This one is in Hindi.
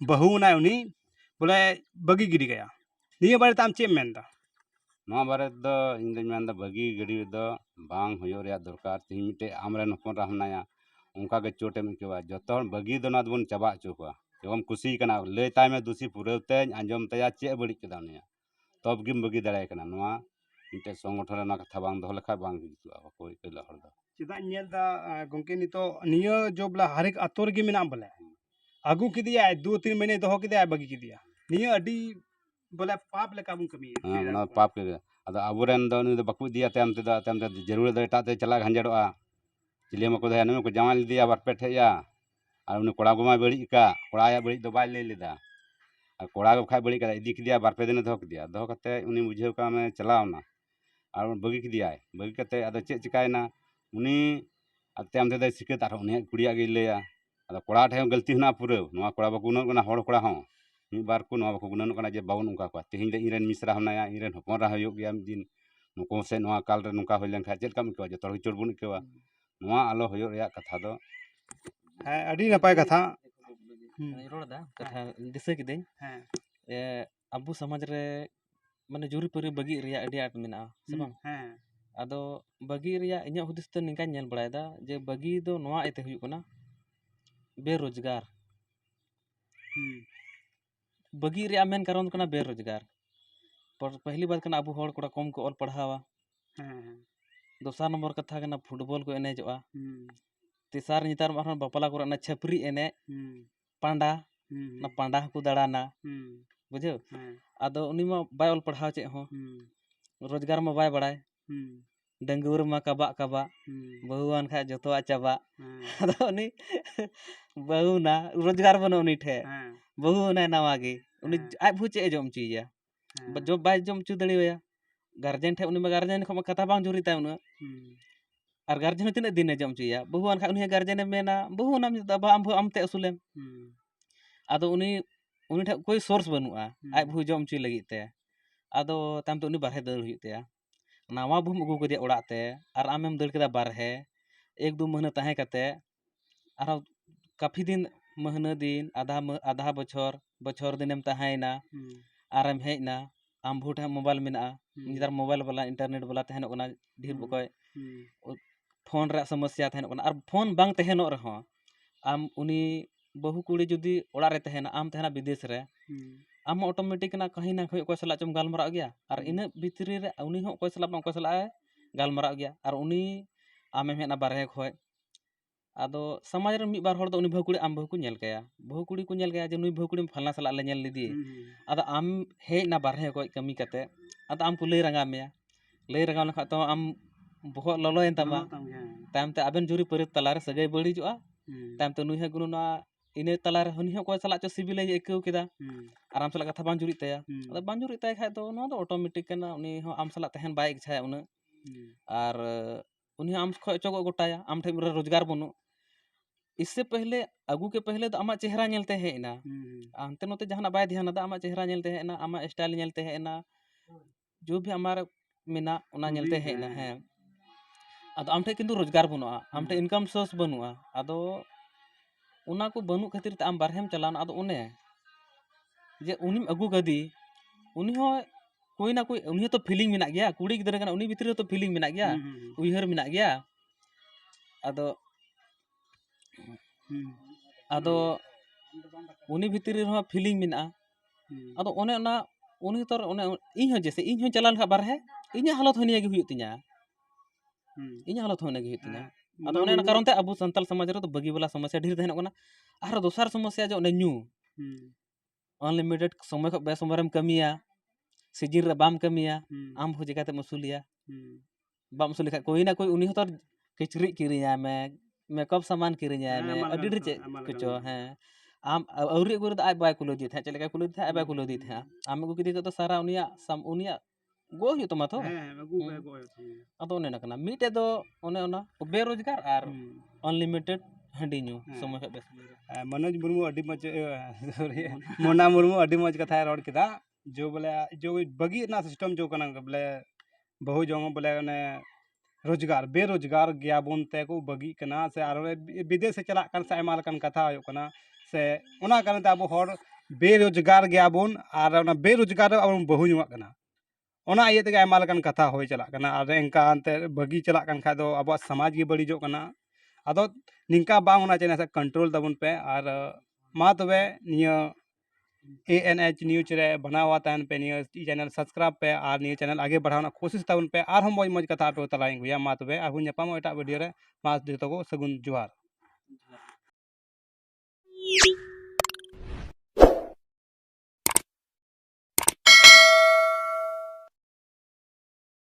बहु ना उनी बोले बगी गिरी गया निये बारे ताम चे मेंदा नवा बारे दो इन दिन में बगी गड़ी दो बांग हुयो रे दरकार तीन मिटे आमरे नपन रहनाया उनका के चोटे में केवा जतो बगी दो ना बन चाबा चुका जब कुसी कना ले ताय में दूसी पुरते आंजम तया चे बड़ी केदा ने तब गिम बगी दड़ाय कना नवा मिटे संगठन ना कथा बांग दो लेखा बांग हिजुआ कोई केला हर दो चिदा ᱧᱮᱞदा गंके नितो नियो जो बोला हर एक आतोर गे मेना बोले आगू किदिया 2-3 महीने दोहो किदिया बगी किदिया नियो अडी बोले पाप लेका बुन कमी ना पाप के अदा अबुरेन दो नि बकु दिया तम ते जरूर दो एटा ते चला घंजड़ोआ चिले मको दया न को जमा लिदिया बार पे ठेया और उन कोड़ा गुमा बड़ी का कोड़ा या बड़ी दो बाय ले लेदा और कोड़ा को खाय बड़ी का इदी किदिया बार पे दिन दो कते उनी बुझेव का में चलावना और बगी किदिया बगी कते अदा चे चिकायना उनी अत्याम ते सिकत आर उनी कुड़िया गे लेया अदा कोड़ा ठे गलती ना पूरे नवा कोड़ा बकु न कोना होड़ कोड़ा हो मी बार को नवा बकु गुनन कोना जे बाउन उनका को तेहिं दे इरेन मिश्रा होनाया इरेन हपन रा होयो गया दिन नुको से नवा काल रे नुका होय लेन खा चेल काम को जे तोर चोर बुन केवा नवा आलो होयो रे कथा दो है अडी नपाय कथा रोड़ा कथा दिसे किदें अबु समाज रे माने जुरी परी बगी रिया अडी आट मेना से बांग आदो बगी रिया इᱧ हुदिस तो निका नेल बड़ायदा जे बगी दो नवा एते हुयु कना बेरोजगार बगी रिया मेन कारण कना बेरोजगार पर पहली बात कना अबु होड़ कोड़ा कम को ऑल पढ़ावा दोसर नंबर कथा कना फुटबॉल को एनेजोआ तेसार नितार मारन बापला को ना छपरी एने पांडा ना पांडा को दाड़ाना बुझे आदो उनी मा बाय ऑल पढ़ाव चे हो रोजगार में बाय बड़ाय डंगूर मा कबा कबा बहुआन खा जतवा चाबा आदो उनी बहु ना रोजगार बनो उनी ठे बहु ना नवागे उनी आय भुचे जम चीया जो बाय जम चु दड़िया गार्जियन ठे उनी गार्जियन खम कथा बांग जुरी ताय उना और गार्जियन तीन दिन जम चीया बहुआन खा उनी गार्जियन मेना बहु नाम दबा आम ते असुलेम आदो उनी उनी ठे कोई सोर्स बनुआ आय भु जम चुई लगी ते आदो ताम तो उनी बारहे दड़ हुई ते नावा बुम अगु कदिया ओड़ा ते और आमेम दड़ केदा बारहे 1-2 महीना ताहे कते और काफी दिन महीना दिन आधा बछर दिनेम ताहेना आरम हेजना आम भूट मोबाइल मेना निदार मोबाइल वाला इंटरनेट वाला तहन ओना ढेर बकय फोन रा समस्या तहन ओना और फोन बांग तहनो रहो आम उनी बहु कुड़ी जुदी ओड़ा रे तहना आम तहना विदेश रे आम ऑटोमेटिक ना कहीं ना कहीं कोई सला चम गालमरा गया और इन भितरी रे उनी हो कोई सला गालमरा गया और उनी आमे हेना बारहे खोय आदो समाज रे मी बार होड़ दो उनी बहु कुड़ी आम बहु को नेल गया जे नुई बहु कुड़ी फलना सला ले नेल लिदी आदो आम हे ना बारहे कोय कमी कते आदो आम को लई रंगा लखा तो आम बहुत ललो एन तमा ताम ते आबेन जुरी परि तलारे सगै बड़ी जोआ ताम ते नुई हे गुनुना इने तलारे हनी हो कोय सला च सिबिल एकेव केदा आराम सला कथा बांग जुरी तया आदो बांग जुरी तय खाय तो नो दो ऑटोमेटिक कना उनी हो आम सला तहन बाय इच्छा उना और उनी आम खो चोगो गोटाया आम ठे रोजगार बनु इससे पहले अगू के पहले तो आमा चेहरा नेलते है ना अंते नोते जहाना बाय ध्यान दा आमा चेहरा नेलते है ना आमा स्टाइल नेलते है ना जो भी हमारा मेना उना नेलते है ना है आदो आम ठे किंतु रोजगार बनुआ आम ठे इनकम सोर्स बनुआ आदो उना को बनु खातिर ते आम बारहेम चलाना आदो उने जे उनी अगू गदी उनी हो कोई ना कोई उनी तो फीलिंग मेना गया कुड़ी गिदरा कना उनी भीतर तो फीलिंग मेना गया उइहर मेना गया आदो आदो उनी भीतर रे फीलिंग मेना आदो ओने ना उनी तो ओने इन हो जैसे इन हो चला लखा बारहे इnya हालत होनिया गे हुई तिnya इnya हालत होने गे हुई तिnya आदो ओने कारण ते अबु संताल समाज रे तो बगी वाला समस्या ढेर तहन कना आर दोसर समस्या जो ओने न्यू अनलिमिटेड समय को बेसमरम कमिया सीजन रे बाम कमिया आम हो जगह ते मसूलिया बाम मसूली खा कोई ना कोई उनी तो किचरी किरिया में मेकअप सामान किरिया में अडी ढेर चे कुछो है आम औरी गुर आय बाय कुलो दी था चलेका कुलो दी था आय बाय कुलो दी था आम को किदी तो सारा उनिया गो हुई तो माथो अदो ओने नकना मीटे दो ओने ओना बेरोजगार आर अनलिमिटेड हंडी न्यू समय बेस मनोज मुर्मू अडी मज सॉरी मोना मुर्मू अडी मज कथा रोड किदा जो बोले जो बगी ना सिस्टम जो कना बोले बहु जो बोले ने रोजगार बेरोजगार गया बोनते को बगी कना से आर विदेश से चला कन से आयमा लकन कथा हो कना से ओना कारण ते अब हर बेरोजगार गयाबन और ओना बेरोजगार अब बहु जुआ कना ओना इये तेगे आयमा लेकान कथा होय चला कना और एंका अंते बगी चला कन खाय दो अब समाज गे बड़ीजो कना आदो निंका बांग होना चाहिए कंट्रोल तबन पे और मा तबे निया ANH न्यूज रे बनावा तहन पे निया चैनल सब्सक्राइब पे और निया चैनल आगे बढ़ाना कोशिश तबन पे और हम मौज मौज कथा पे तलाइन हुया मा तबे आगु नेपाम एटा वीडियो रे मा जतो को सगुन जुहार